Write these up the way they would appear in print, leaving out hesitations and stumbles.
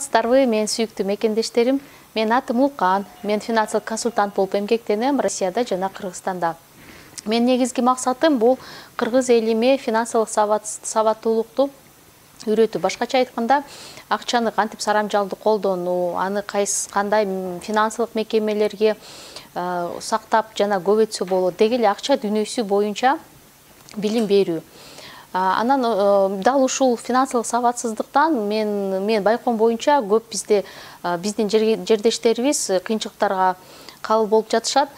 Саламатсыздарбы, мен сүйүктүү мекендештерим. Мен атым Улкан. Мен финансылык консультант болуп эмгектенем Россияда жана Кыргызстанда. Мен негизги максатым бул кыргыз элиме финансылык сабаттуулукту үйрөтүү. Башкача айтканда, акчаны кантип сарамжалдуу колдонуу, аны кандай финансылык мекемелерге сактап жана көбөйтсө болот деги эле акча дүйнөсү боюнча билим берүү. Анан дал ушул финансылык сабатсыздыктан мен байкоом боюнча көп биздин жердештерибиз кыйынчылыктарга кабыл болуп жатышат.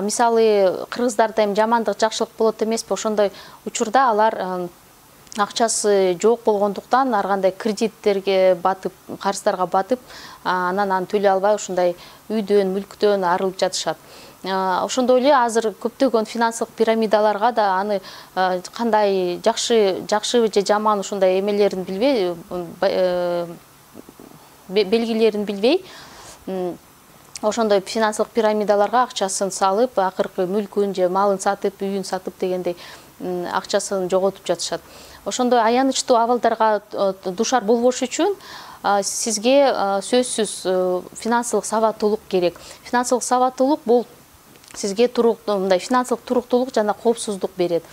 Мисалы, кыргыздарда эми жамандык, жакшылык болот эмеспи? Ошондой учурда алар акчасы жок болгондуктан ар кандай кредиттерге батып, карыздарга батып, анан аны төлөй албай ушундай үйдөн, мүлктөн арылып жатышат. Ошондой эле азыр көптөгөн финансылык пирамидаларга да аны кандай жакшы же жаман ушундай эмелерин билбей, белгилерин билбей, ошондой финансылык пирамидаларга акчасын салып, акыркы мүлкүн же малын сатып, үйүн сатып дегендей акчасын жоготуп жатышат. Ошондой аянычтуу абалдарга душар болбош үчүн сизге сөзсүз финансылык сабаттуулук керек. Финансылык сабаттуулук бул сизге финансылык туруктуулук жана коопсуздук берет.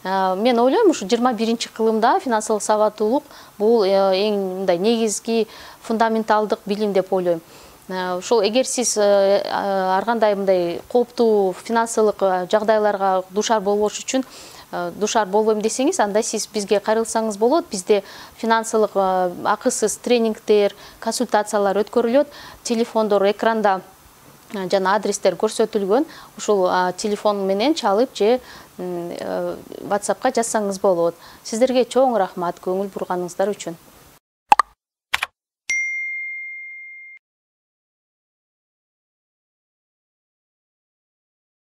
Мен ойлойм, ушу 21-кылымда финансылык сабаттуулук бул эң мындай негизги фундаменталдык билим деп ойлойм. Ошол эгер сиз ар кандай мындай кооптуу финансылык жагдайларга душар болбош үчүн душар болбойм десеңиз, анда сиз бизге кайрылсаңыз болот. Бизде финансылык акысыз тренингдер, консультациялар өткөрүлөт. Телефондор экранда жана адрестер көрсөтүлгөн. Ушул телефон менен чалып же WhatsAppка жазсаңыз болот. Сиздерге чоң рахмат көңүл бурганыңыздар үчүн.